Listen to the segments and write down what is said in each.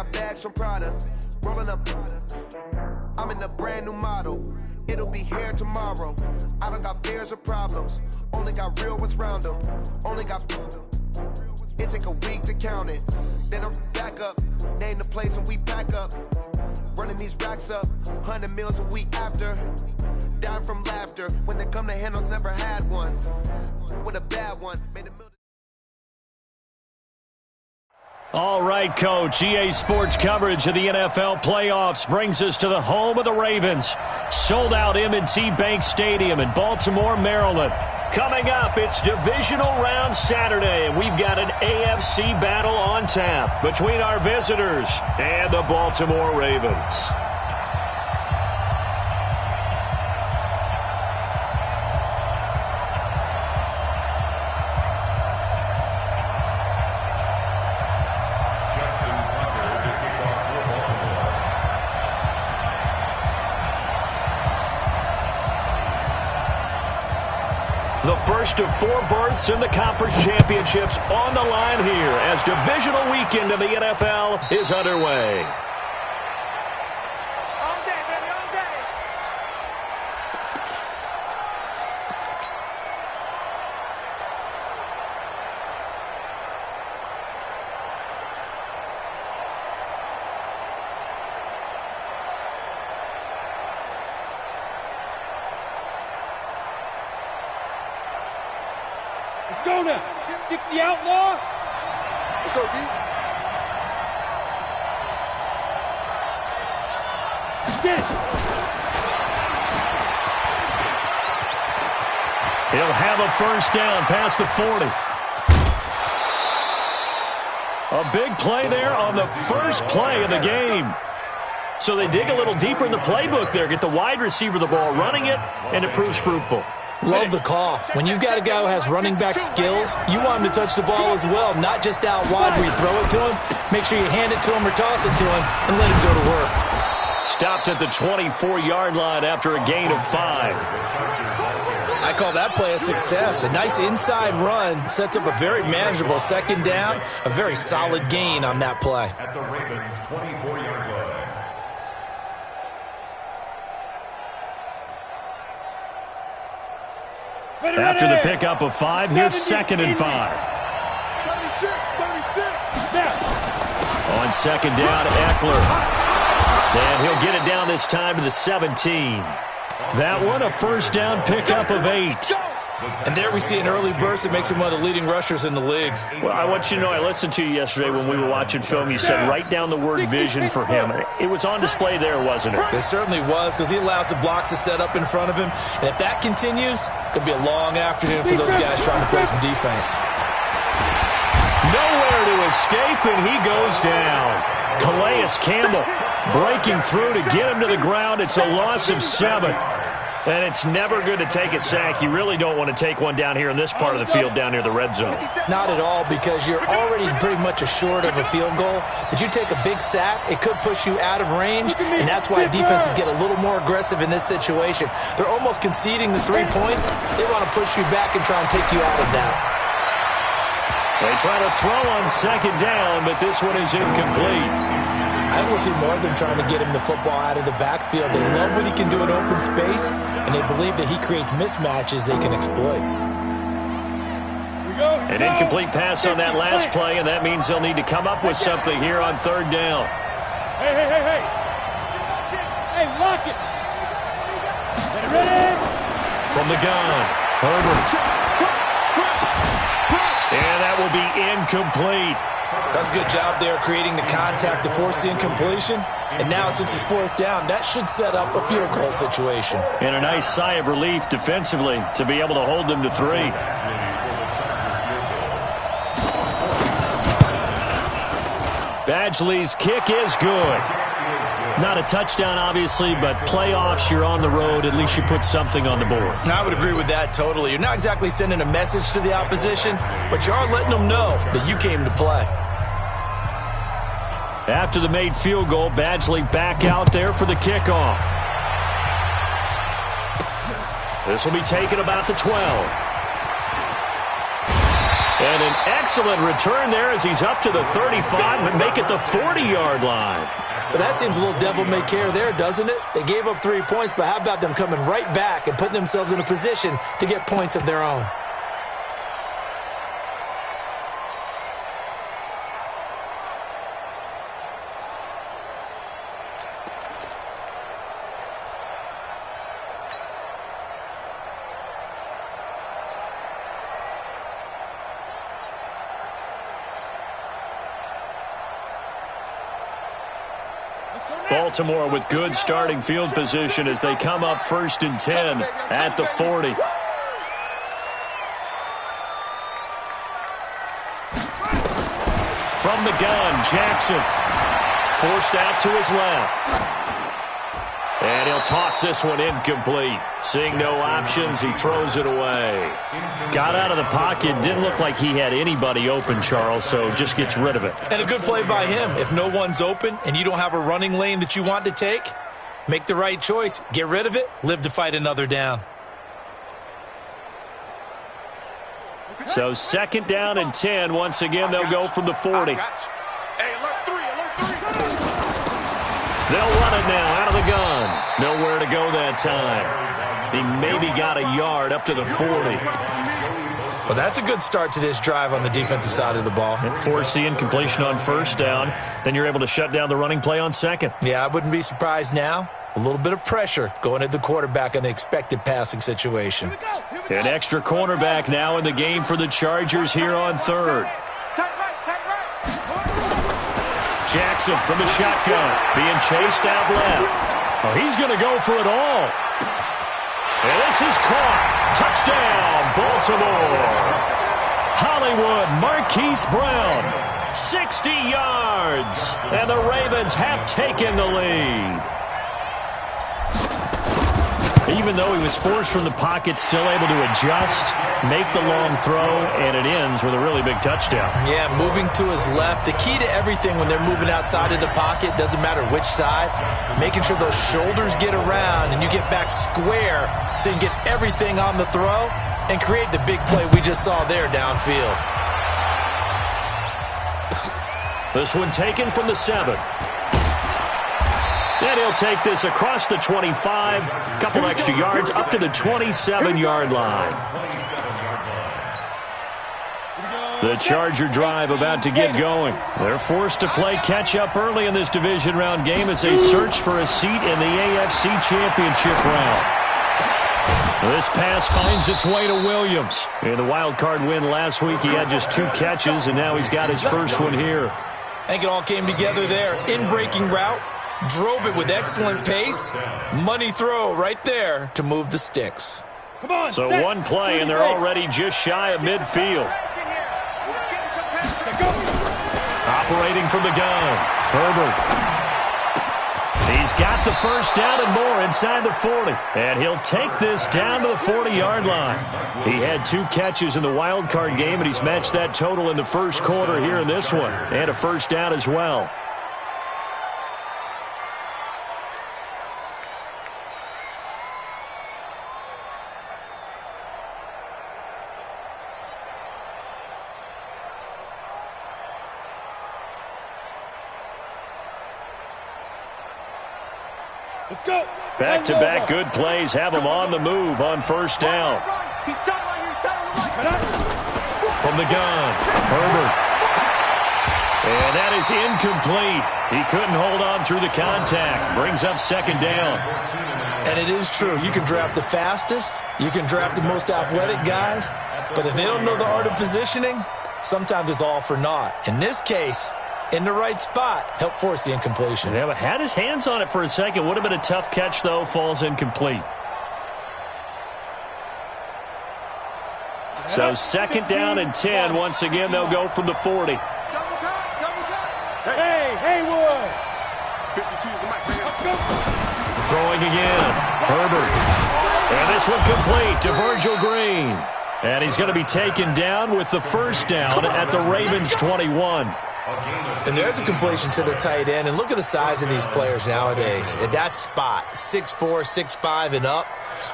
got bags from Prada, rolling up. I'm in a brand new model. It'll be here tomorrow. I don't got fears or problems. Only got real ones round them. Only got. It take a week to count it. Then I'm back up. Name the place and we pack up. Running these racks up. 100 meals a week after. Dying from laughter. When they come to handles, never had one. With a bad one. Made a million. All right, Coach. EA Sports coverage of the NFL playoffs brings us to the home of the Ravens. Sold-out M&T Bank Stadium in Baltimore, Maryland. Coming up, it's Divisional Round Saturday, and we've got an AFC battle on tap between our visitors and the Baltimore Ravens. The first of 4 berths in the conference championships on the line here as divisional weekend in the NFL is underway. All day, baby, all day. Let's go now. 60 outlaw. Let's go, D. He'll have a first down past the 40. A big play there on the first play of the game. So they dig a little deeper in the playbook there, get the wide receiver the ball, running it, and it proves fruitful. Love the call. When you've got a guy who has running back skills, you want him to touch the ball as well, not just out wide where you throw it to him. Make sure you hand it to him or toss it to him and let him go to work. Stopped at the 24-yard line after a gain of 5. I call that play a success. A nice inside run sets up a very manageable second down, a very solid gain on that play. At the Ravens' 24-yard line. After the pickup of 5, here's 2nd and 5. 36. On second down, Eckler. And he'll get it down this time to the 17. That one, a first down pickup of 8. And there we see an early burst that makes him one of the leading rushers in the league. Well, I want you to know, I listened to you yesterday when we were watching film. You said write down the word vision for him. It was on display there, wasn't it? It certainly was, because he allows the blocks to set up in front of him. And if that continues, it could be a long afternoon for those guys trying to play some defense. Nowhere to escape, and he goes down. Calais Campbell breaking through to get him to the ground. It's a loss of 7. And it's never good to take a sack. You really don't want to take one down here in this part of the field down near the red zone. Not at all, because you're already pretty much assured of a field goal. If you take a big sack, it could push you out of range, and that's why defenses get a little more aggressive in this situation. They're almost conceding the 3 points. They want to push you back and try and take you out of that. They try to throw on second down, but this one is incomplete. I will see more of them trying to get him the football out of the backfield. They love what he can do in open space, and they believe that he creates mismatches they can exploit. An incomplete pass on that last play, and that means they'll need to come up with something here on third down. Hey. Hey, lock it. Ready? From the gun, Herbert. And that will be incomplete. That's a good job there creating the contact to force the incompletion. And now, since it's 4th down, that should set up a field goal situation. And a nice sigh of relief defensively to be able to hold them to 3. Badgley's kick is good. Not a touchdown, obviously, but playoffs, you're on the road. At least you put something on the board. I would agree with that totally. You're not exactly sending a message to the opposition, but you are letting them know that you came to play. After the made field goal, Badgley back out there for the kickoff. This will be taken about the 12. And an excellent return there as he's up to the 35 and make it the 40-yard line. But that seems a little devil-may-care there, doesn't it? They gave up 3 points, but how about them coming right back and putting themselves in a position to get points of their own? Baltimore with good starting field position as they come up 1st and 10 at the 40. From the gun, Jackson forced out to his left. And he'll toss this one incomplete. Seeing no options, he throws it away. Got out of the pocket. Didn't look like he had anybody open, Charles, so just gets rid of it. And a good play by him. If no one's open and you don't have a running lane that you want to take, make the right choice. Get rid of it. Live to fight another down. So 2nd down and 10. Once again, they'll go from the 40. They'll run it now out of the gun. Nowhere to go that time. He maybe got a yard up to the 40. Well, that's a good start to this drive on the defensive side of the ball. And forcing completion on 1st down. Then you're able to shut down the running play on 2nd. Yeah, I wouldn't be surprised now. A little bit of pressure going at the quarterback in the expected passing situation. An extra cornerback now in the game for the Chargers here on 3rd. Jackson from the shotgun, being chased out left. Oh, he's going to go for it all. And this is caught. Touchdown, Baltimore. Hollywood Marquise Brown, 60 yards. And the Ravens have taken the lead. Even though he was forced from the pocket, still able to adjust, make the long throw, and it ends with a really big touchdown. Yeah, moving to his left. The key to everything when they're moving outside of the pocket, doesn't matter which side, making sure those shoulders get around and you get back square so you can get everything on the throw and create the big play we just saw there downfield. This one taken from the 7. And he'll take this across the 25, couple extra yards up to the 27-yard line. The Charger drive about to get going. They're forced to play catch-up early in this division round game as they search for a seat in the AFC Championship round. This pass finds its way to Williams. In the wild card win last week, he had just 2 catches, and now he's got his first one here. I think it all came together there. In-breaking route. Drove it with excellent pace. Money throw right there to move the sticks. Come on, so set. One play, and they're already just shy of midfield. Operating from the gun, Herbert. He's got the first down and more inside the 40. And he'll take this down to the 40-yard line. He had 2 catches in the wild card game, and he's matched that total in the first quarter here in this one. And a first down as well. Let's go. Back-to-back good plays have him on the move on first down. From the gun, Herbert. And that is incomplete. He couldn't hold on through the contact. Brings up second down. And it is true. You can draft the fastest. You can draft the most athletic guys. But if they don't know the art of positioning, sometimes it's all for naught. In this case, in the right spot, help force the incompletion. Yeah, but had his hands on it for a second. Would have been a tough catch, though. Falls incomplete. So second down and 10. Once again, they'll go from the 40. Hey, Haywood. Throwing again. Herbert. And this one complete to Virgil Green. And he's going to be taken down with the first down at the Ravens 21. And there's a completion to the tight end. And look at the size of these players nowadays. At that spot, 6'4", 6'5", and up.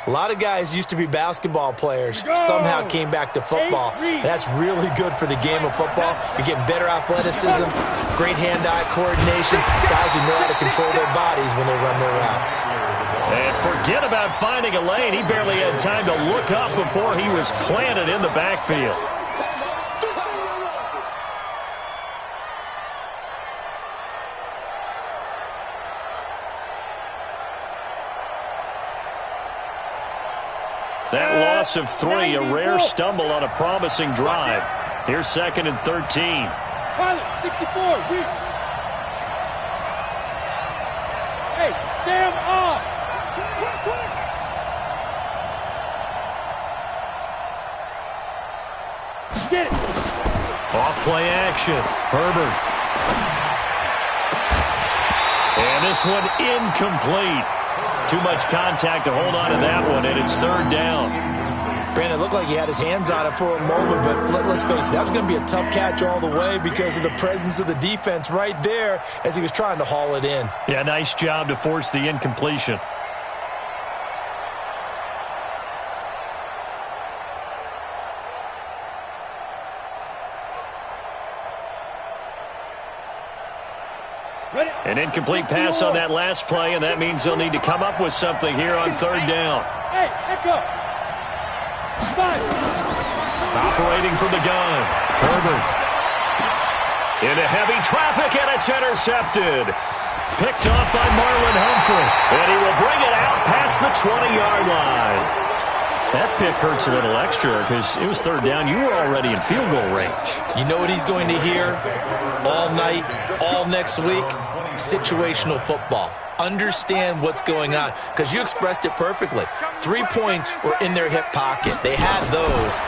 A lot of guys used to be basketball players, somehow came back to football, and that's really good for the game of football. You're getting better athleticism, great hand-eye coordination, guys who know how to control their bodies when they run their routes. And forget about finding a lane. He barely had time to look up before he was planted in the backfield. That loss of 3, a rare stumble on a promising drive. Here's 2nd and 13. Pilot, 64, weak. Hey, Sam off. Get it. Off play action. Herbert. And this one incomplete. Too much contact to hold on to that one, and it's 3rd down. Brandon, it looked like he had his hands on it for a moment, but let's face it, that was going to be a tough catch all the way because of the presence of the defense right there as he was trying to haul it in. Yeah, nice job to force the incompletion. An incomplete pass on that last play, and that means they'll need to come up with something here on 3rd down. Hey, echo. 5. Operating from the gun. Herbert. Into heavy traffic, and it's intercepted. Picked off by Marlon Humphrey. And he will bring it out past the 20-yard line. That pick hurts a little extra because it was 3rd down. You were already in field goal range. You know what he's going to hear all night, all next week? Situational football. Understand what's going on because you expressed it perfectly. 3 points were in their hip pocket. They had those.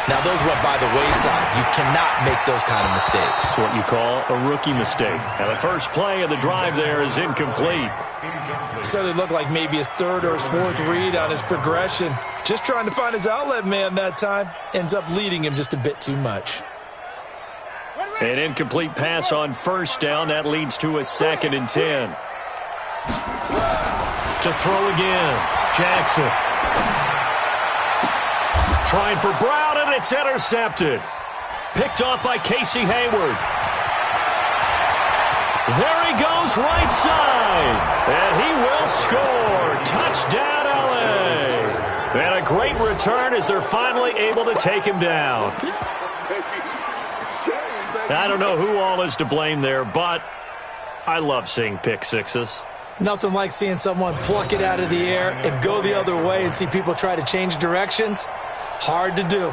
Now, those went by the wayside. You cannot make those kind of mistakes. That's what you call a rookie mistake. Now, the first play of the drive there is incomplete. So they look like maybe his 3rd or his 4th read on his progression. Just trying to find his outlet man that time. Ends up leading him just a bit too much. An incomplete pass on 1st down. That leads to a 2nd and 10. To throw again. Jackson. Trying for Brown, and it's intercepted. Picked off by Casey Hayward. There he goes, right side. And he will score. Touchdown, LA. And a great return as they're finally able to take him down. I don't know who all is to blame there, but I love seeing pick sixes. Nothing like seeing someone pluck it out of the air and go the other way and see people try to change directions. Hard to do.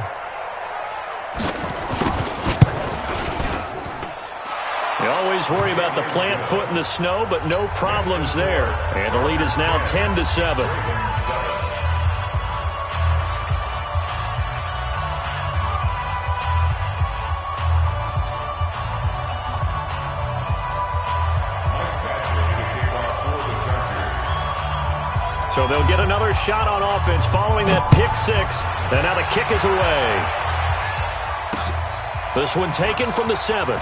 You always worry about the plant foot in the snow, but no problems there. And the lead is now 10-7. So they'll get another shot on offense following that pick six. And now the kick is away. This one taken from the 7.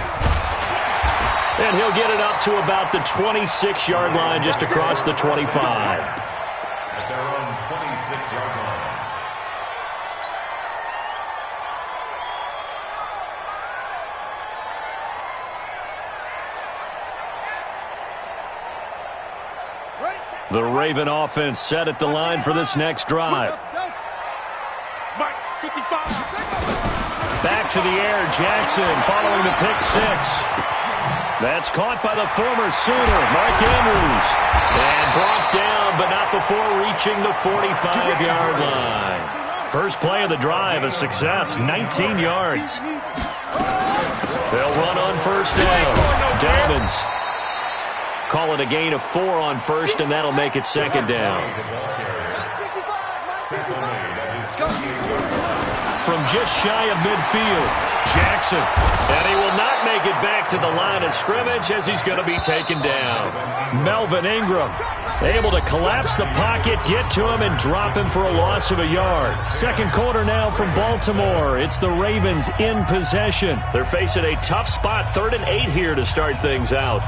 And he'll get it up to about the 26-yard line, just across the 25. At their own 26-yard line. The Raven offense set at the line for this next drive. Back to the air, Jackson following the pick six. That's caught by the former Sooner, Mark Andrews. And brought down, but not before reaching the 45-yard line. First play of the drive, a success, 19 yards. They'll run on first down. Diamonds call it a gain of 4 on first, and that'll make it second down. From just shy of midfield, Jackson. And he will not make it back to the line of scrimmage as he's going to be taken down. Melvin Ingram able to collapse the pocket, get to him, and drop him for a loss of a yard. Second quarter now from Baltimore. It's the Ravens in possession. They're facing a tough spot, 3rd and 8 here to start things out.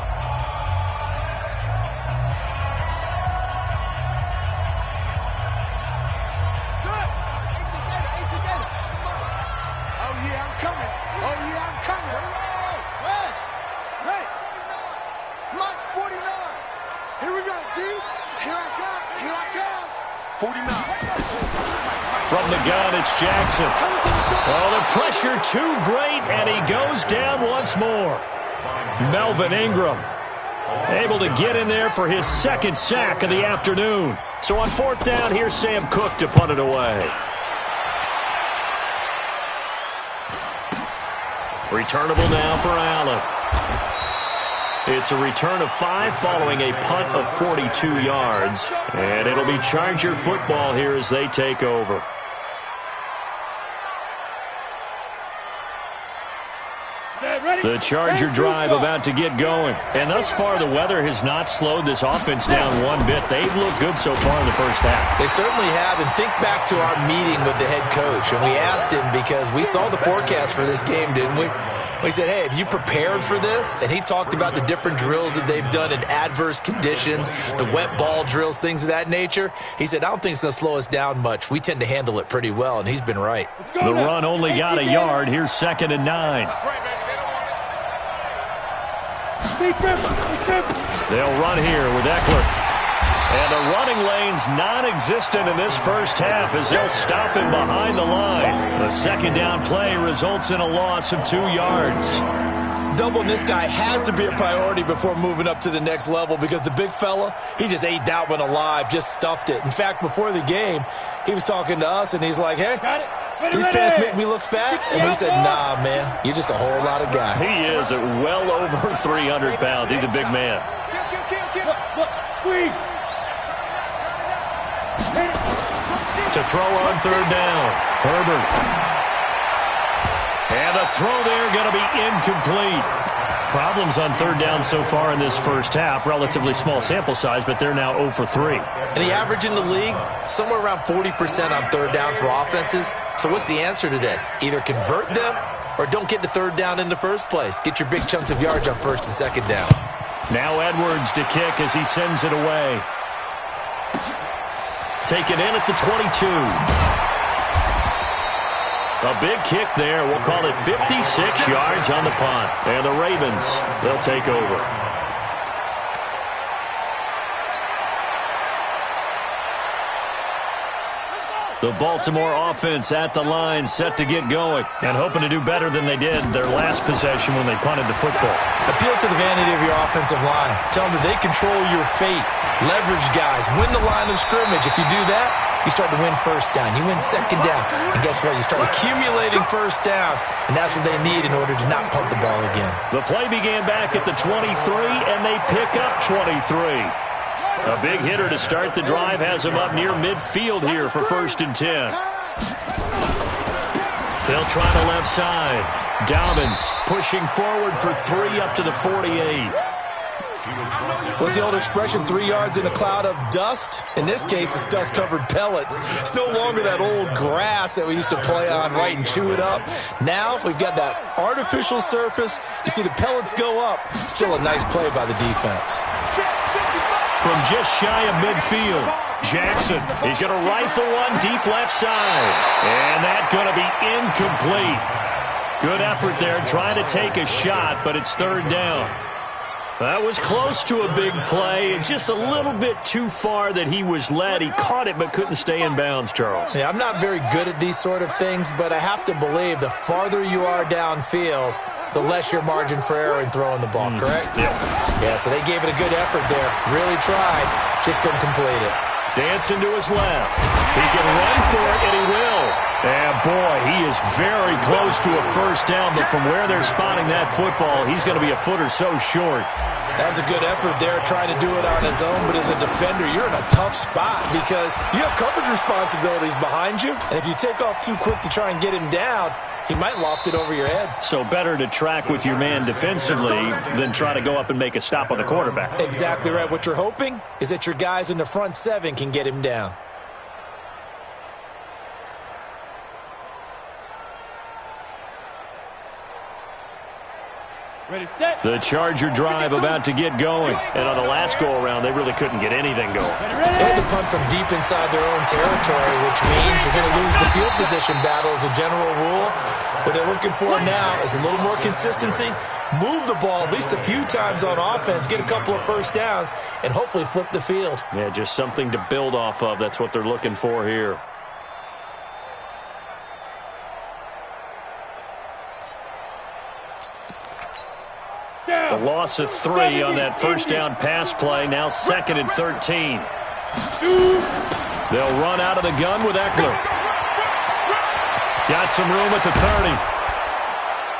From the gun, it's Jackson. Oh, the pressure too great, and he goes down once more. Melvin Ingram able to get in there for his second sack of the afternoon. So on fourth down, here's Sam Cook to punt it away. Returnable now for Allen. It's a return of 5 following a punt of 42 yards. And it'll be Charger football here as they take over. The Charger drive about to get going. And thus far, the weather has not slowed this offense down one bit. They've looked good so far in the first half. They certainly have. And think back to our meeting with the head coach. And we asked him because we saw the forecast for this game, didn't we? We said, hey, have you prepared for this? And he talked about the different drills that they've done in adverse conditions, the wet ball drills, things of that nature. He said, I don't think it's going to slow us down much. We tend to handle it pretty well, and he's been right. The run only got a yard. Here's 2nd and 9. They'll run here with Eckler. And the running lane's non-existent in this first half as they'll stop him behind the line. The second down play results in a loss of 2 yards. Doubling this guy has to be a priority before moving up to the next level because the big fella, he just ate that one alive, just stuffed it. In fact, before the game, he was talking to us, and he's like, hey, these pants make me look fat. And we said, nah, man, you're just a whole lot of guy. He is at well over 300 pounds. He's a big man. Squeeze. To throw on third down, Herbert. And the throw there going to be incomplete. Problems on third down so far in this first half. Relatively small sample size, but they're now 0 for 3. And the average in the league, somewhere around 40% on third down for offenses. So what's the answer to this? Either convert them or don't get to third down in the first place. Get your big chunks of yards on first and second down. Now Edwards to kick as he sends it away. Taken in at the 22. A big kick there. We'll call it 56 yards on the punt. And the Ravens, they'll take over. The Baltimore offense at the line, set to get going, and hoping to do better than they did their last possession when they punted the football. Appeal to the vanity of your offensive line. Tell them that they control your fate. Leverage guys. Win the line of scrimmage. If you do that, you start to win first down. You win second down. And guess what? You start accumulating first downs, and that's what they need in order to not punt the ball again. The play began back at the 23, and they pick up 23. A big hitter to start the drive has him up near midfield here for 1st and 10. They'll try the left side. Dobbins pushing forward for 3 up to the 48. What's the old expression, 3 yards in a cloud of dust? In this case, it's dust-covered pellets. It's no longer that old grass that we used to play on, right, and chew it up. Now we've got that artificial surface. You see the pellets go up. Still a nice play by the defense. From just shy of midfield, Jackson, he's going to rifle one deep left side. And that's going to be incomplete. Good effort there trying to take a shot, but it's third down. That was close to a big play, just a little bit too far that he was led. He caught it but couldn't stay in bounds, Charles. Yeah, I'm not very good at these sort of things, but I have to believe the farther you are downfield, the less your margin for error in throwing the ball, correct? Yep. Yeah, so they gave it a good effort there. Really tried, just couldn't complete it. Dancing to his left. He can run for it, and he will. And, boy, he is very close to a first down, but from where they're spotting that football, he's going to be a foot or so short. That was a good effort there, trying to do it on his own, but as a defender, you're in a tough spot because you have coverage responsibilities behind you, and if you take off too quick to try and get him down, he might loft it over your head. So better to track with your man defensively than try to go up and make a stop on the quarterback. Exactly right. What you're hoping is that your guys in the front 7 can get him down. Ready, set. The Charger drive about to get going. And on the last go-around, they really couldn't get anything going. They had to punt from deep inside their own territory, which means you're going to lose the field position battle as a general rule. What they're looking for now is a little more consistency, move the ball at least a few times on offense, get a couple of first downs, and hopefully flip the field. Yeah, just something to build off of. That's what they're looking for here. A loss of 3 on that first down pass play. Now 2nd and 13. They'll run out of the gun with Eckler. Got some room at the 30.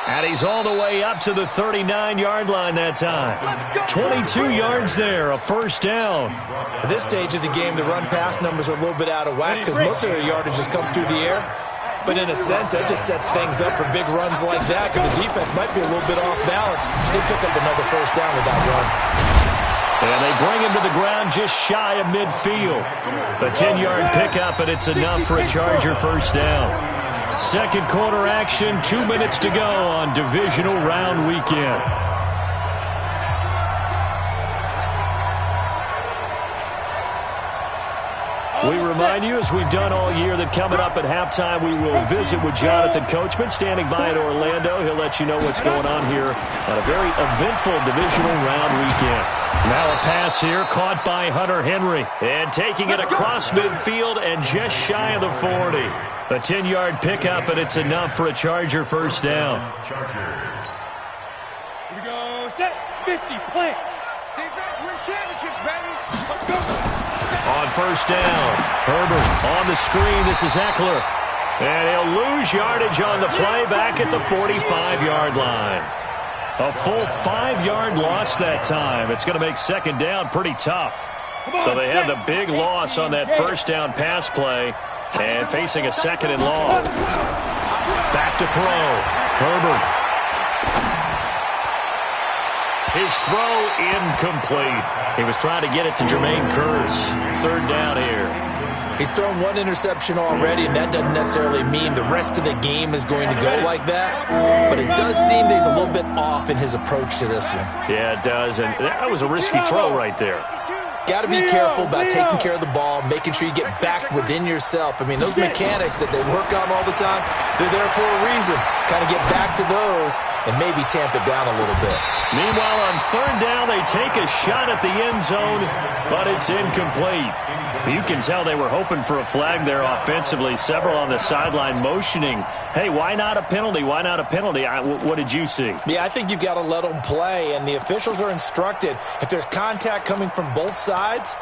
And he's all the way up to the 39-yard line that time. 22 yards there, a first down. At this stage of the game, the run-pass numbers are a little bit out of whack because most of their yardage has come through the air. But in a sense, that just sets things up for big runs like that because the defense might be a little bit off balance. They pick up another first down with that run. And they bring him to the ground just shy of midfield. A 10-yard pickup, and it's enough for a Charger first down. Second quarter action, 2 minutes to go on divisional round weekend. We remind you, as we've done all year, that coming up at halftime, we will visit with Jonathan Coachman, standing by in Orlando. He'll let you know what's going on here on a very eventful divisional round weekend. Now a pass here, caught by Hunter Henry. And taking it across midfield and just shy of the 40. A 10-yard pickup, and it's enough for a Charger first down. Here we go. Set. 50. Plant. Defense wins championships, baby. Let's go. On first down, Herbert on the screen. This is Eckler. And he'll lose yardage on the play back at the 45-yard line. A full 5-yard loss that time. It's going to make second down pretty tough. So they had the big loss on that first down pass play and facing a second and long. Back to throw. Herbert. His throw incomplete. He was trying to get it to Jermaine Kearse. Third down here. He's thrown one interception already, and that doesn't necessarily mean the rest of the game is going to go like that. But it does seem that he's a little bit off in his approach to this one. Yeah, it does. And that was a risky throw right there. Got to be careful about taking care of the ball, making sure you get back within yourself. I mean, those mechanics that they work on all the time, they're there for a reason. Kind of get back to those and maybe tamp it down a little bit. Meanwhile, on third down, they take a shot at the end zone, but it's incomplete. You can tell they were hoping for a flag there offensively. Several on the sideline motioning, hey, why not a penalty? Why not a penalty? What did you see? Yeah, I think you've got to let them play, and the officials are instructed. If there's contact coming from both sides,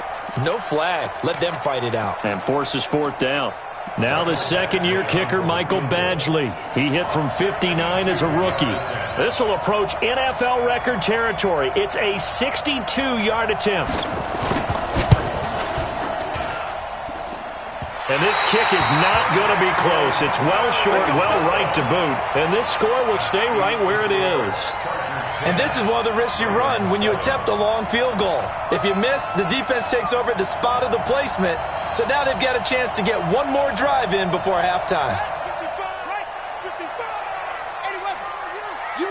no flag. Let them fight it out. And forces fourth down. Now the second-year kicker, Michael Badgley. He hit from 59 as a rookie. This will approach NFL record territory. It's a 62-yard attempt. And this kick is not going to be close. It's well short, well right to boot. And this score will stay right where it is. And this is one of the risks you run when you attempt a long field goal. If you miss, the defense takes over at the spot of the placement. So now they've got a chance to get one more drive in before halftime. 55, right? 55. 81. You.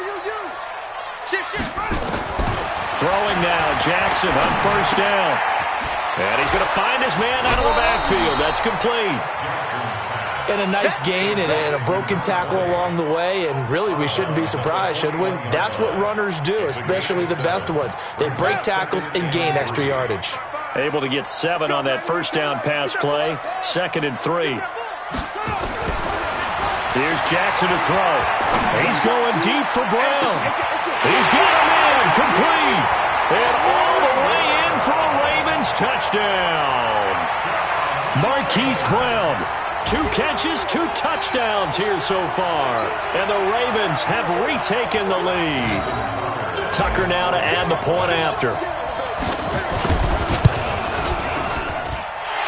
Shift, right. Throwing now, Jackson on first down. And he's going to find his man out of the backfield. That's complete. And a nice gain and a broken tackle along the way. And really, we shouldn't be surprised, should we? That's what runners do, especially the best ones. They break tackles and gain extra yardage. Able to get 7 on that first down pass play. 2nd and 3. Here's Jackson to throw. He's going deep for Brown. He's got him in. Complete. And all the way in for a Ravens touchdown. Marquise Brown. 2 catches, 2 touchdowns here so far. And the Ravens have retaken the lead. Tucker now to add the point after.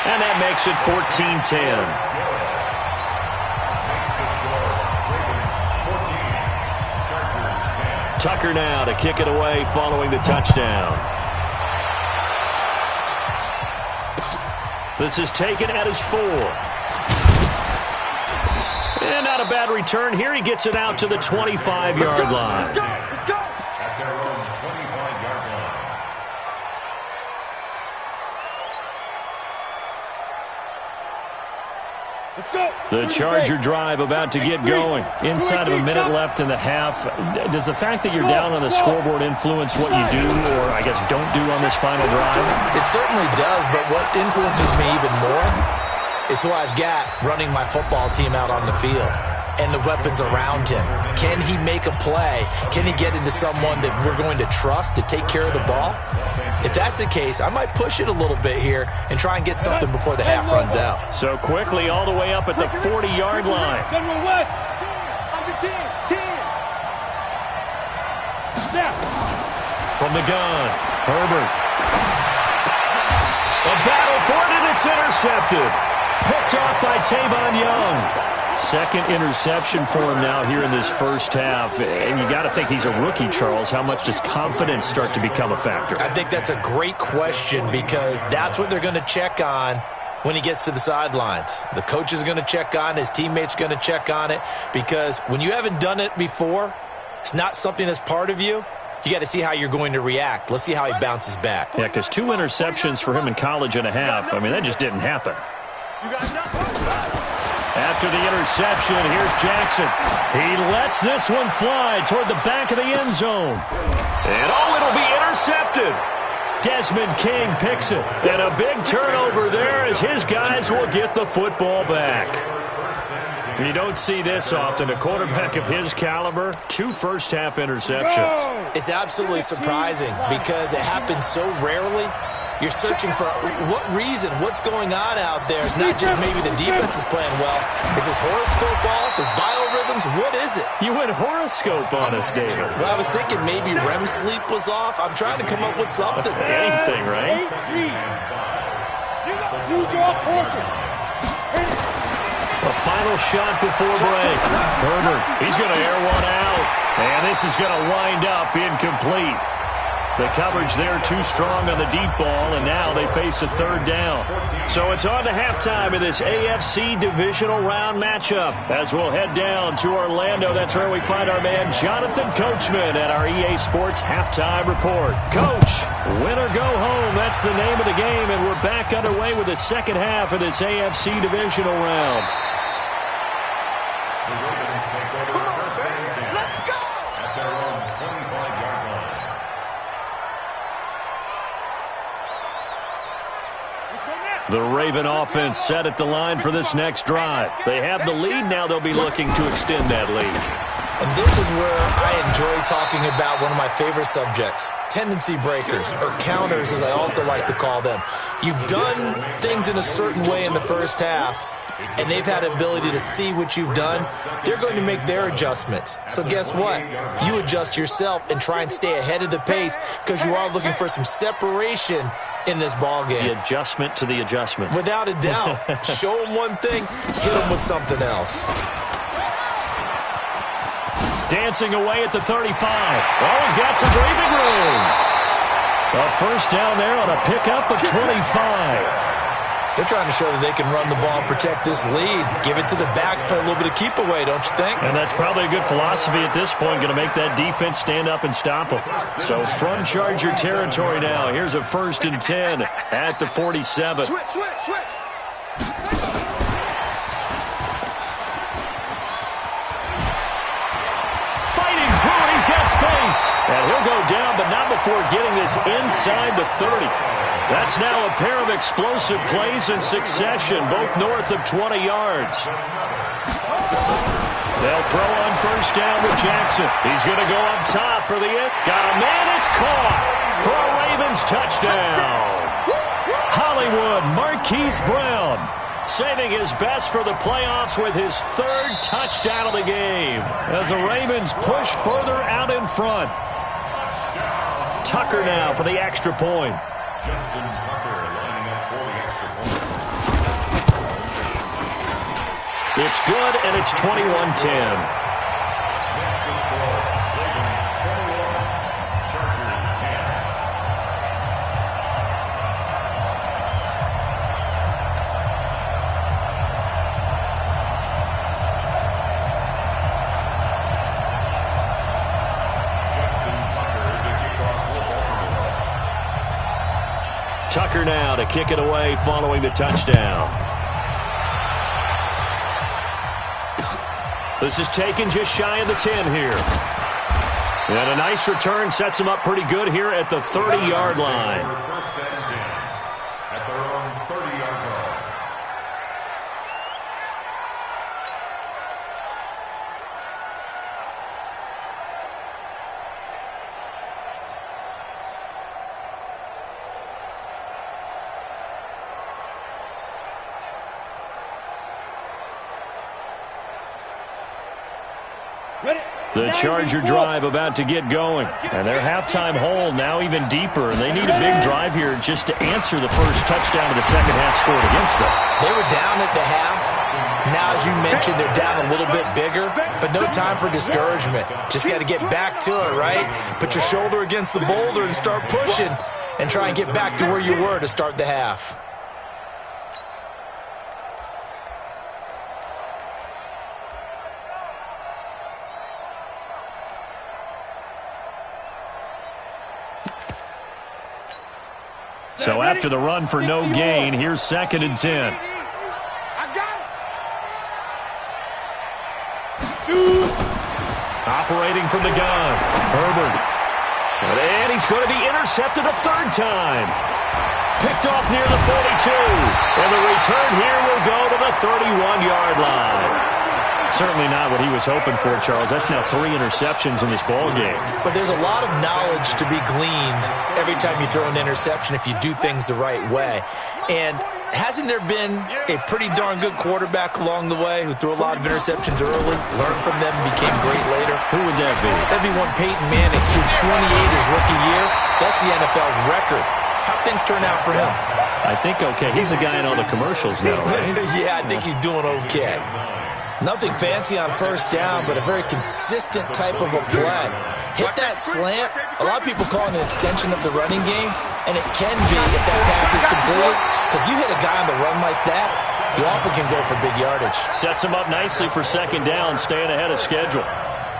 And that makes it 14-10. Tucker now to kick it away following the touchdown. This is taken at his 4. And not a bad return here. He gets it out to the 25-yard line. At their own 25-yard line. Let's go. The Charger drive about to get going. Inside of a minute left in the half. Does the fact that you're down on the scoreboard influence what you do, or I guess don't do on this final drive? It certainly does, but what influences me even more is who I've got running my football team out on the field. and the weapons around him. Can he make a play? Can he get into someone that we're going to trust to take care of the ball? If that's the case, I might push it a little bit here and try and get something before the half runs out. So quickly all the way up at the 40-yard line. General West, under 10. Snap. From the gun, Herbert. A battle for it, and it's intercepted. Picked off by Tavon Young. Second interception for him now here in this first half. And you got to think he's a rookie, Charles. How much does confidence start to become a factor? I think that's a great question because that's what they're going to check on when he gets to the sidelines. The coach is going to check on, his teammates are going to check on it, because when you haven't done it before, it's not something that's part of you. You got to see how you're going to react. Let's see how he bounces back. Yeah, because 2 interceptions for him in college and a half. I mean, that just didn't happen. After the interception, here's Jackson. He lets this one fly toward the back of the end zone. And it'll be intercepted. Desmond King picks it. And a big turnover there as his guys will get the football back. You don't see this often. A quarterback of his caliber, 2 first-half interceptions. It's absolutely surprising because it happens so rarely. You're searching for what reason, what's going on out there. It's not just maybe the defense is playing well. Is his horoscope off? His biorhythms? What is it? You went horoscope on us, David. Well, I was thinking maybe REM sleep was off. I'm trying to come up with something. Anything, right? A final shot before break. Herbert, he's going to air one out. And this is going to wind up incomplete. The coverage there too strong on the deep ball, and now they face a third down. So it's on to halftime in this AFC divisional round matchup. As we'll head down to Orlando, that's where we find our man Jonathan Coachman at our EA Sports Halftime Report. Coach, win or go home, that's the name of the game, and we're back underway with the second half of this AFC divisional round. The Raven offense set at the line for this next drive. They have the lead. Now they'll be looking to extend that lead. And this is where I enjoy talking about one of my favorite subjects, tendency breakers, or counters as I also like to call them. You've done things in a certain way in the first half, and they've had ability to see what you've done. They're going to make their adjustments. So guess what? You adjust yourself and try and stay ahead of the pace because you are looking for some separation in this ball game. The adjustment to the adjustment. Without a doubt. Show them one thing, hit them with something else. Dancing away at the 35. Oh, he's got some breathing room. A first down there on a pickup of 25. They're trying to show that they can run the ball and protect this lead. Give it to the backs, play a little bit of keep away, don't you think? And that's probably a good philosophy at this point, going to make that defense stand up and stop them. So from Charger territory now, here's a 1st and 10 at the 47. Switch. Fighting through it, he's got space. And he'll go down, but not before getting this inside the 30. That's now a pair of explosive plays in succession, both north of 20 yards. They'll throw on first down with Jackson. He's going to go up top for the end. Got a man, it's caught for a Ravens touchdown. Hollywood Marquise Brown saving his best for the playoffs with his 3rd touchdown of the game as the Ravens push further out in front. Tucker now for the extra point. Justin Tucker lining up for the extra point. It's good, and it's 21-10. Next to score, Ravens 21, Chargers 10. Tucker now to kick it away following the touchdown. This is taken just shy of the 10 here. And a nice return sets him up pretty good here at the 30-yard line. 1st and 10 at their own 30-yard line. The Charger drive about to get going. And their halftime hole now even deeper. And they need a big drive here just to answer the first touchdown of the second half scored against them. They were down at the half. Now, as you mentioned, they're down a little bit bigger, but no time for discouragement. Just got to get back to it, right? Put your shoulder against the boulder and start pushing and try and get back to where you were to start the half. So after the run for no gain, here's 2nd and 10. Operating from the gun, Herbert. And he's going to be intercepted a third time. Picked off near the 42. And the return here will go to the 31-yard line. Certainly not what he was hoping for, Charles. That's now 3 interceptions in this ball game. But there's a lot of knowledge to be gleaned every time you throw an interception if you do things the right way. And hasn't there been a pretty darn good quarterback along the way who threw a lot of interceptions early, learned from them, and became great later? Who would that be? That'd be one Peyton Manning, threw 28 his rookie year. That's the NFL record. How things turn out for him? I think okay. He's a guy in all the commercials now, right? Yeah, I think he's doing okay. Nothing fancy on first down, but a very consistent type of a play. Hit that slant. A lot of people call it an extension of the running game, and it can be if that pass is completed, because you hit a guy on the run like that, you often can go for big yardage. Sets him up nicely for 2nd down, staying ahead of schedule.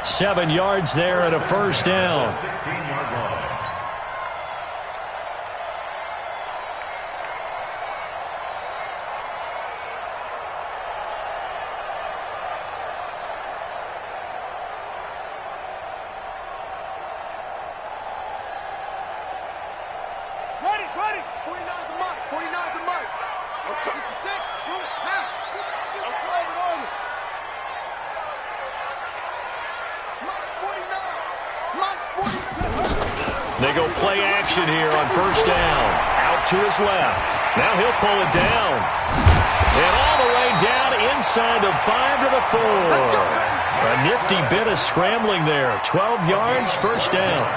7 yards there and a first down. 16-yard line. They go play action here on first down. Out to his left. Now he'll pull it down. And all the way down inside the 5 to the 4. A nifty bit of scrambling there. 12 yards, first down.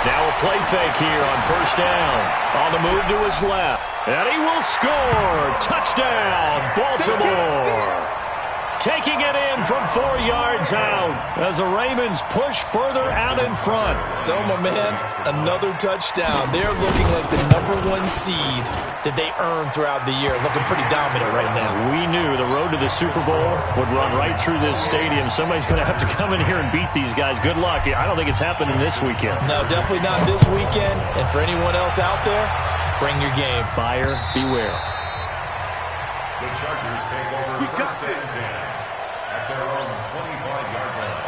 Now a play fake here on first down. On the move to his left. And he will score. Touchdown, Baltimore. Taking it in from 4 yards out as the Ravens push further out in front. So, my man, another touchdown. They're looking like the #1 seed that they earned throughout the year. Looking pretty dominant right now. We knew the road to the Super Bowl would run right through this stadium. Somebody's going to have to come in here and beat these guys. Good luck. I don't think it's happening this weekend. No, definitely not this weekend. And for anyone else out there, bring your game. Buyer beware. The Chargers take over first and 10 at their own 25-yard line.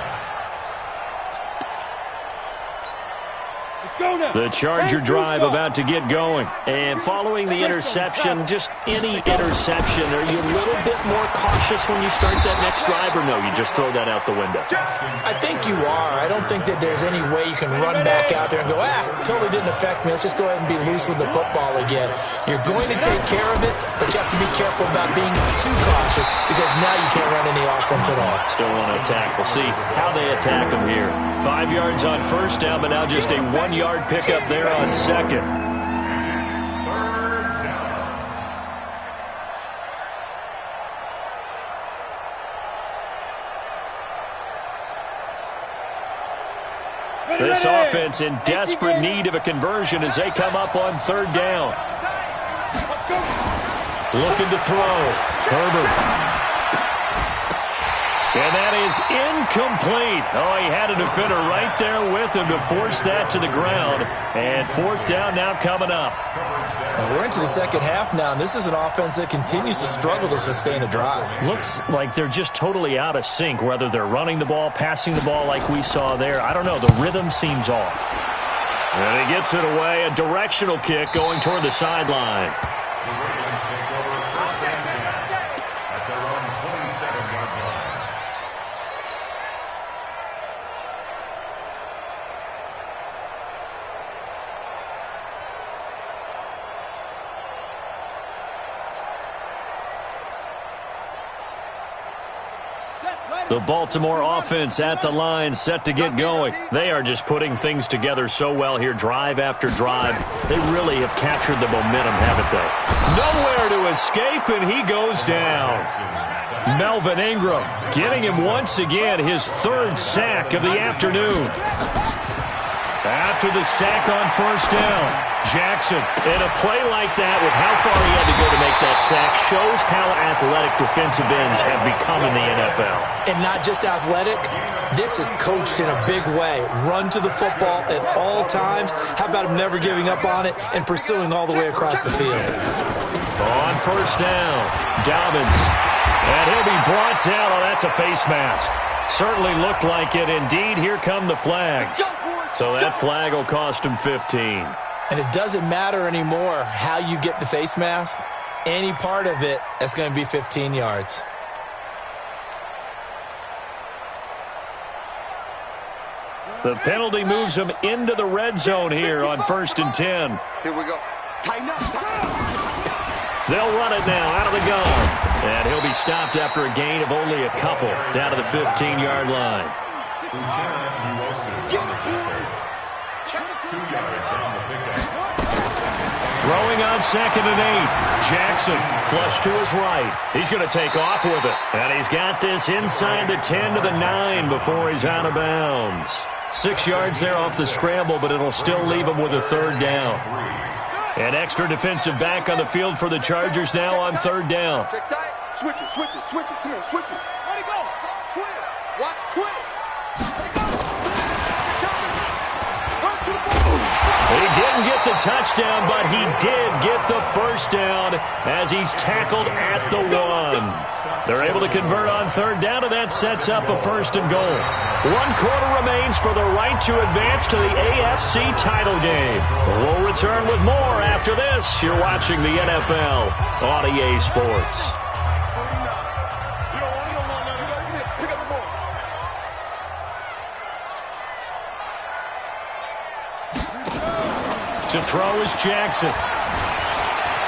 The Charger drive about to get going. And following the interception, just any interception, are you a little bit more cautious when you start that next drive, or no, you just throw that out the window? I think you are. I don't think that there's any way you can run back out there and go, totally didn't affect me. Let's just go ahead and be loose with the football again. You're going to take care of it, but you have to be careful about being too cautious because now you can't run any offense at all. Still want to attack. We'll see how they attack them here. 5 yards on first down, but now just a 1-yard pickup there on second. This offense in desperate need of a conversion as they come up on third down. Looking to throw. Herbert. And that is incomplete. Oh, he had a defender right there with him to force that to the ground. And fourth down now coming up. And we're into the second half now, and this is an offense that continues to struggle to sustain a drive. Looks like they're just totally out of sync, whether they're running the ball, passing the ball like we saw there. I don't know. The rhythm seems off. And he gets it away. A directional kick going toward the sideline. The Ravens take over first and 10 at their own 27-yard line. The Baltimore offense at the line, set to get going. They are just putting things together so well here, drive after drive. They really have captured the momentum, haven't they? Nowhere to escape, and he goes down. Melvin Ingram getting him once again his third sack of the afternoon. After the sack on first down, Jackson, in a play like that with how far he had to go to make that sack, shows how athletic defensive ends have become in the NFL. And not just athletic, this is coached in a big way. Run to the football at all times. How about him never giving up on it and pursuing all the way across the field? On first down, Dobbins. And he'll be brought down. Oh, that's a face mask. Certainly looked like it. Indeed, here come the flags. So that flag will cost him 15. And it doesn't matter anymore how you get the face mask. Any part of it, that's going to be 15 yards. The penalty moves him into the red zone here on 1st and 10. Here we go. Tighten up. They'll run it now out of the gun. And he'll be stopped after a gain of only a couple down to the 15-yard line. Throwing on 2nd and 8. Jackson flush to his right. He's going to take off with it. And he's got this inside the 10 to the 9 before he's out of bounds. 6 yards there off the scramble, but it'll still leave him with a third down. An extra defensive back on the field for the Chargers now on 3rd down. Switch it, switch it, switch it. Come on, switch it. Let it go. Twist. Watch twist. Let it go. Run to the ball. He didn't get the touchdown, but he did get the first down as he's tackled at the 1. They're able to convert on 3rd down, and that sets up a 1st and goal. 1 quarter remains for the right to advance to the AFC title game. We'll return with more after this. You're watching the NFL on EA Sports. To throw is Jackson.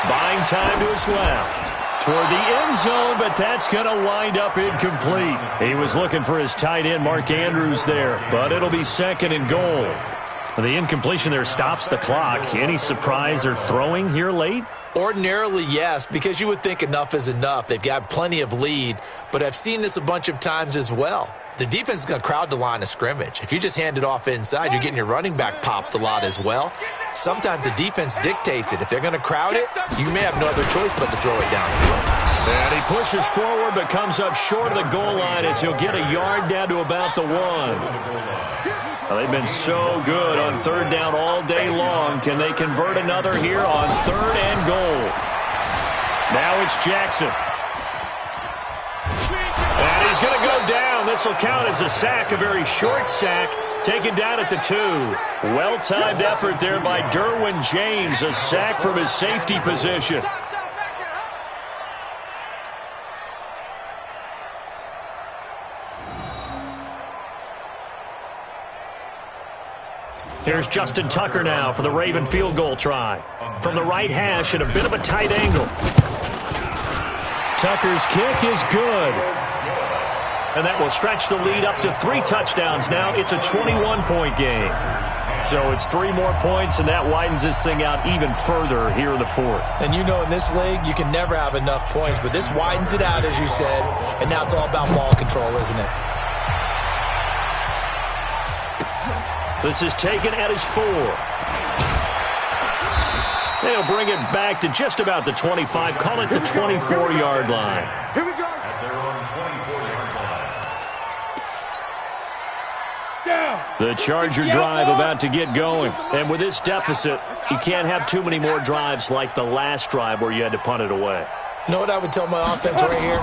Buying time to his left. Toward the end zone, but that's going to wind up incomplete. He was looking for his tight end, Mark Andrews, there, but it'll be 2nd and goal. The incompletion there stops the clock. Any surprise they're throwing here late? Ordinarily, yes, because you would think enough is enough. They've got plenty of lead, but I've seen this a bunch of times as well. The defense is going to crowd the line of scrimmage. If you just hand it off inside, you're getting your running back popped a lot as well. Sometimes the defense dictates it. If they're going to crowd it, you may have no other choice but to throw it downfield. And he pushes forward but comes up short of the goal line as he'll get a yard down to about the 1. Well, they've been so good on 3rd down all day long. Can they convert another here on 3rd and goal? Now it's Jackson. And he's going to go down. This will count as a sack, a very short sack, taken down at the 2. Well-timed effort there by Derwin James, a sack from his safety position. Here's Justin Tucker now for the Raven field goal try. From the right hash at a bit of a tight angle. Tucker's kick is good. And that will stretch the lead up to 3 touchdowns now. It's a 21-point game. So it's 3 more points, and that widens this thing out even further here in the 4th. And you know in this league, you can never have enough points, but this widens it out, as you said, and now it's all about ball control, isn't it? This is taken at his 4. They'll bring it back to just about the 25. Call it the 24-yard line. Here we go. At their own 24-yard line. Down. The Charger drive about to get going. And with this deficit, you can't have too many more drives like the last drive where you had to punt it away. You know what I would tell my offense right here?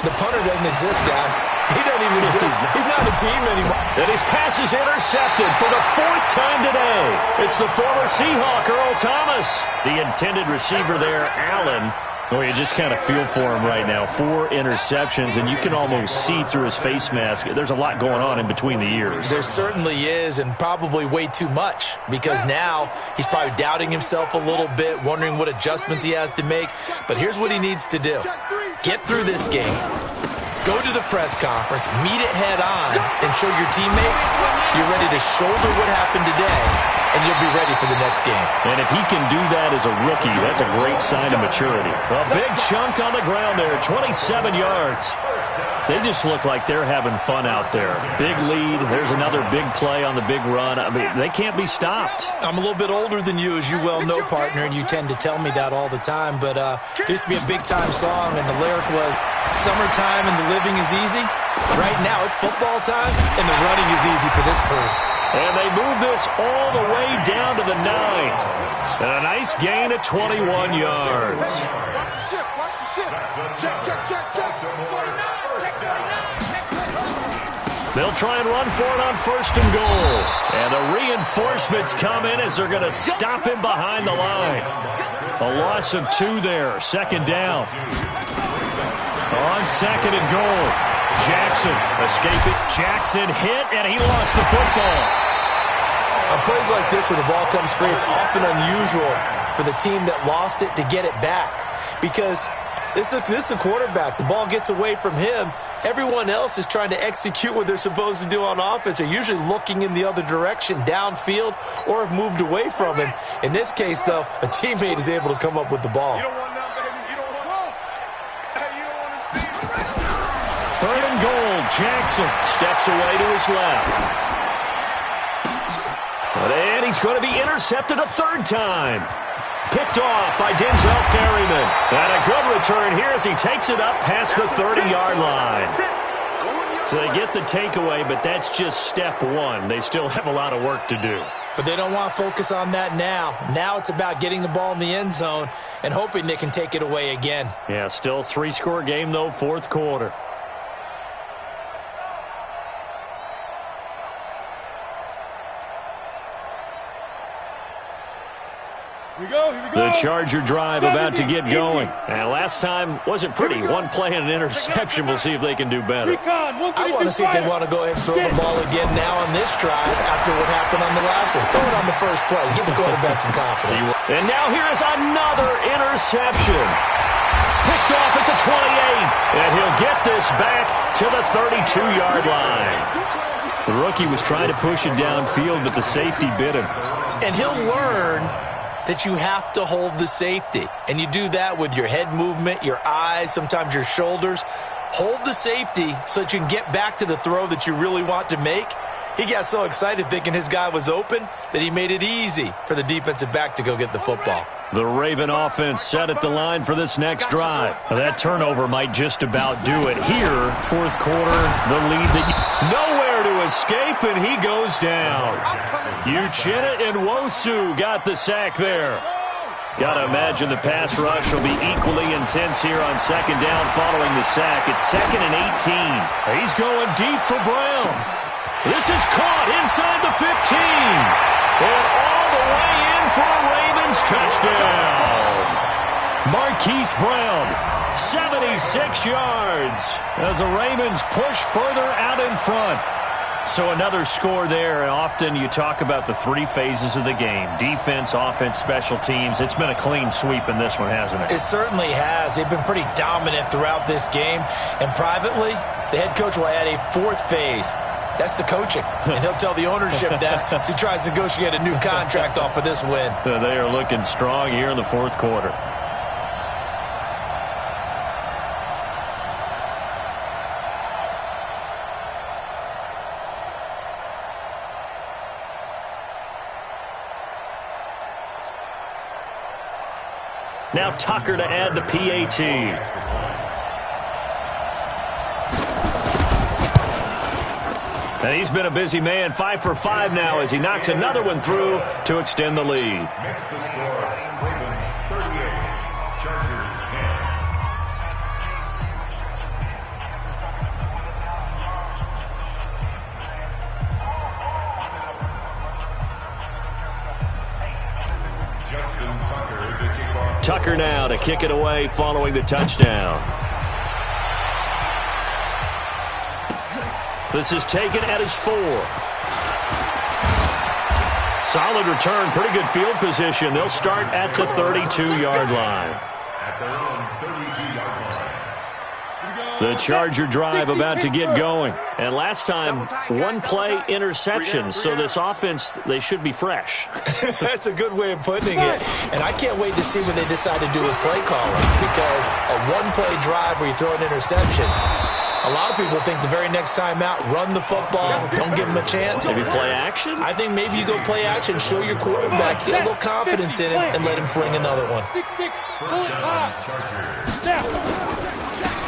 The punter doesn't exist, guys. He doesn't even exist. He's not a team anymore. And his pass is intercepted for the 4th time today. It's the former Seahawk, Earl Thomas. The intended receiver there, Allen. Well, you just kind of feel for him right now. 4 interceptions, and you can almost see through his face mask. There's a lot going on in between the ears. There certainly is, and probably way too much, because now he's probably doubting himself a little bit, wondering what adjustments he has to make. But here's what he needs to do. Get through this game. Go to the press conference, meet it head on, and show your teammates you're ready to shoulder what happened today, and you'll be ready for the next game. And if he can do that as a rookie, that's a great sign of maturity. A big chunk on the ground there, 27 yards. They just look like they're having fun out there. Big lead. There's another big play on the big run. I mean, they can't be stopped. I'm a little bit older than you, as you well know, partner, and you tend to tell me that all the time. But there used to be a big-time song, and the lyric was, "Summertime and the living is easy." Right now, it's football time, and the running is easy for this crew. And they move this all the way down to the 9. And a nice gain of 21 yards. Watch the shift. Watch the shift. Check, check, check, check. 49. Check 49. They'll try and run for it on 1st and goal. And the reinforcements come in as they're going to stop him behind the line. A loss of 2 there. 2nd down. On 2nd and goal. Jackson escaping. Jackson hit, and he lost the football. On plays like this, when the ball comes free, it's often unusual for the team that lost it to get it back. Because this is the quarterback. The ball gets away from him. Everyone else is trying to execute what they're supposed to do on offense. They're usually looking in the other direction, downfield, or have moved away from him. In this case, though, a teammate is able to come up with the ball. You don't want none, baby. You don't want. Hey, you don't want to see. 3rd and goal. Jackson steps away to his left. And he's going to be intercepted a 3rd time. Picked off by Denzel Perryman. And a good return here as he takes it up past the 30-yard line. So they get the takeaway, but that's just step 1. They still have a lot of work to do. But they don't want to focus on that now. Now it's about getting the ball in the end zone and hoping they can take it away again. Yeah, still 3-score game, though, 4th quarter. Here we go. The Charger drive about to get going. And last time wasn't pretty. One play and an interception. We'll see if they can do better. I want to see if they want to go ahead and throw the ball again now on this drive after what happened on the last one. Throw it on the first play. Give the quarterback some confidence. And now here is another interception. Picked off at the 28. And he'll get this back to the 32-yard line. The rookie was trying to push it downfield, but the safety bit him. And he'll learn that you have to hold the safety. And you do that with your head movement, your eyes, sometimes your shoulders. Hold the safety so that you can get back to the throw that you really want to make. He got so excited thinking his guy was open that he made it easy for the defensive back to go get the football. The Raven offense set at the line for this next drive. That turnover might just about do it here. 4th quarter, the lead that nowhere to escape, and he goes down. Uchenna and Wosu got the sack there. Got to imagine the pass rush will be equally intense here on 2nd down following the sack. It's 2nd and 18. He's going deep for Brown. This is caught inside the 15. And all the way in for a Ravens touchdown. Marquise Brown, 76 yards as the Ravens push further out in front. So another score there, and often you talk about the 3 phases of the game. Defense, offense, special teams. It's been a clean sweep in this one, hasn't it? It certainly has. They've been pretty dominant throughout this game. And privately, the head coach will add a 4th phase. That's the coaching. And he'll tell the ownership that as he tries to negotiate a new contract off of this win. They are looking strong here in the 4th quarter. Now Tucker to add the PAT. And he's been a busy man, 5 for 5 now as he knocks another one through to extend the lead. Makes the score, Ravens 38, Chargers 10. Justin Tucker to kick off. Tucker now to kick it away following the touchdown. This is taken at his 4. Solid return, pretty good field position. They'll start at the 32-yard line. At their own 32-yard line. The Charger drive about to get going. And last time, one-play interceptions. So this offense, they should be fresh. That's a good way of putting it. And I can't wait to see what they decide to do with play calling. Because a one-play drive where you throw an interception, a lot of people think the very next time out, run the football, don't give them a chance. Maybe play action? I think maybe you go play action, show your quarterback, get a little confidence in him, and let him fling another one.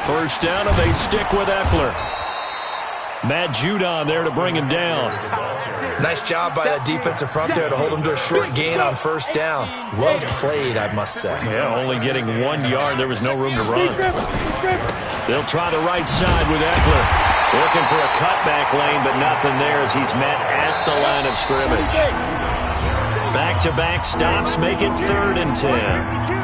First down, and they stick with Eckler. Matt Judon there to bring him down. Nice job by that defensive front there to hold him to a short gain on first down. Well played, I must say. Yeah, only getting 1 yard. There was no room to run. They'll try the right side with Eckler. Looking for a cutback lane, but nothing there as he's met at the line of scrimmage. Back-to-back stops make it 3rd and 10.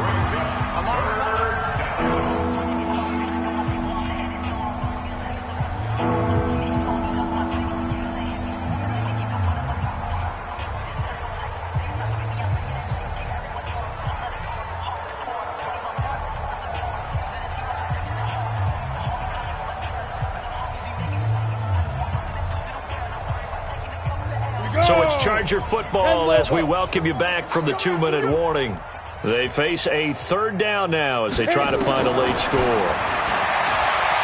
So it's Charger football as we welcome you back from the 2-minute warning. They face a 3rd down now as they try to find a late score.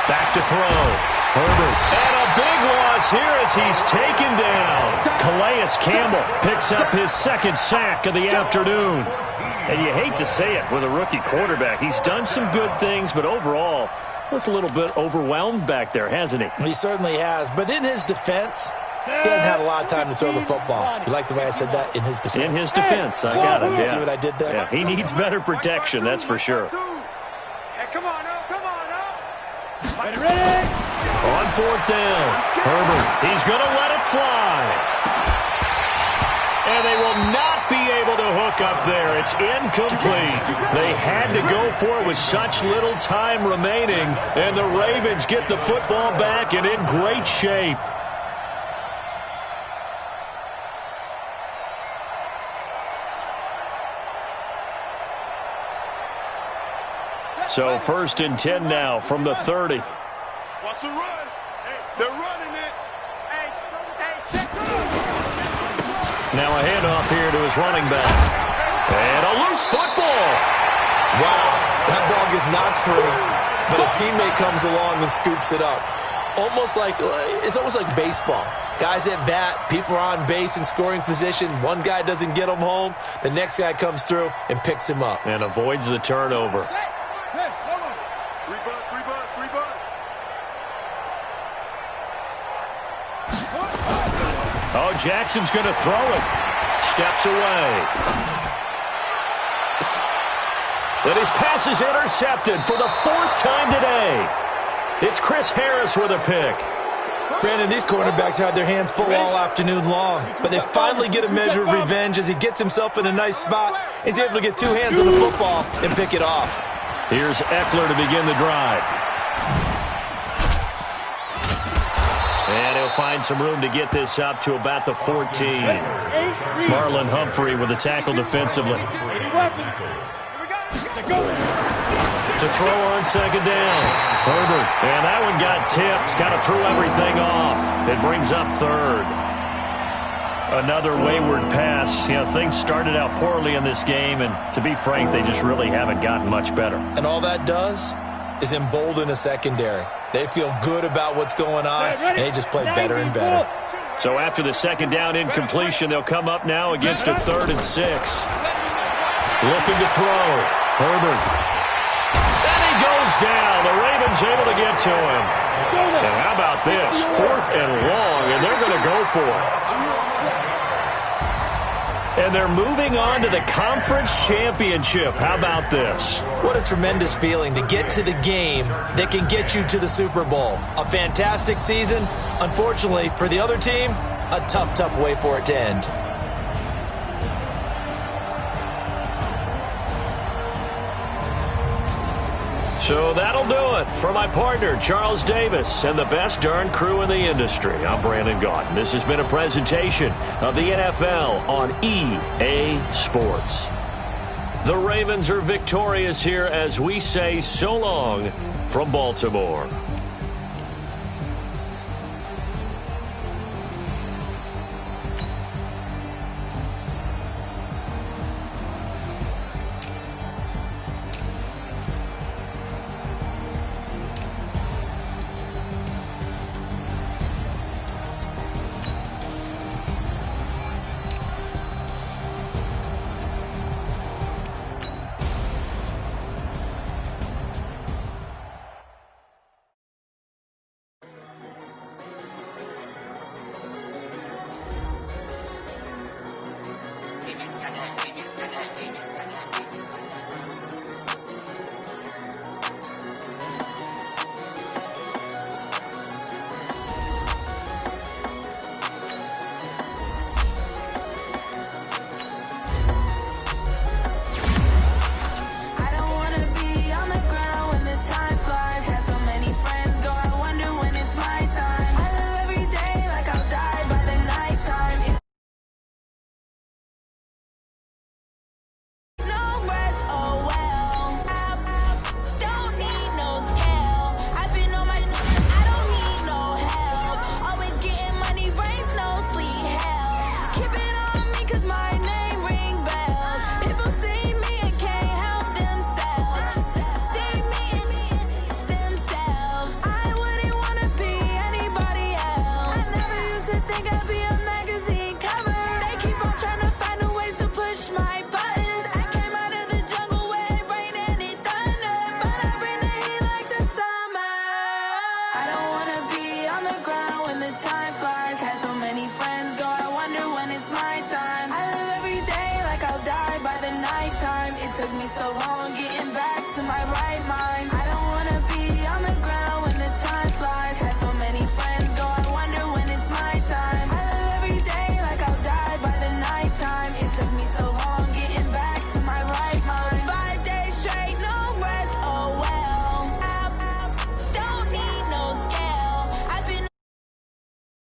Back to throw. Herbert. And a big loss here as he's taken down. Calais Campbell picks up his 2nd sack of the afternoon. And you hate to say it with a rookie quarterback. He's done some good things, but overall, looked a little bit overwhelmed back there, hasn't he? He certainly has. But in his defense, he hasn't had a lot of time to throw the football. You like the way I said that? In his defense. In his defense. I got it. Yeah. See what I did there? Yeah, he needs better protection, that's for sure. Hey, come on now, come on now. Ready? On 4th down, Herbert. He's going to let it fly. And they will not be able to hook up there. It's incomplete. They had to go for it with such little time remaining. And the Ravens get the football back and in great shape. So 1st and 10 now from the 30. Watch the run. They're running it. Now a handoff here to his running back. And a loose football. Wow, that ball gets knocked free, but a teammate comes along and scoops it up. It's almost like baseball. Guys at bat, people are on base in scoring position. One guy doesn't get him home. The next guy comes through and picks him up. And avoids the turnover. Oh, Jackson's going to throw it. Steps away. But his pass is intercepted for the 4th time today. It's Chris Harris with a pick. Brandon, these cornerbacks had their hands full all afternoon long, but they finally get a measure of revenge as he gets himself in a nice spot. He's able to get 2 hands on the football and pick it off. Here's Eckler to begin the drive. And he'll find some room to get this up to about the 14. Marlon Humphrey with the tackle defensively. To throw on 2nd down. Herbert. And that one got tipped. Kind of threw everything off. It brings up 3rd. Another wayward pass. You know, things started out poorly in this game, and to be frank, they just really haven't gotten much better. And all that does is embolden a secondary. They feel good about what's going on, and they just play better and better. So after the 2nd down incompletion, they'll come up now against a 3rd and 6. Looking to throw. Herbert. And he goes down. The Ravens able to get to him. And how about this? 4th and long, and they're going to go for it. And they're moving on to the conference championship. How about this? What a tremendous feeling to get to the game that can get you to the Super Bowl. A fantastic season. Unfortunately, for the other team, a tough, tough way for it to end. So that'll do it for my partner, Charles Davis, and the best darn crew in the industry. I'm Brandon Gaudin. This has been a presentation of the NFL on EA Sports. The Ravens are victorious here as we say so long from Baltimore. took me so long getting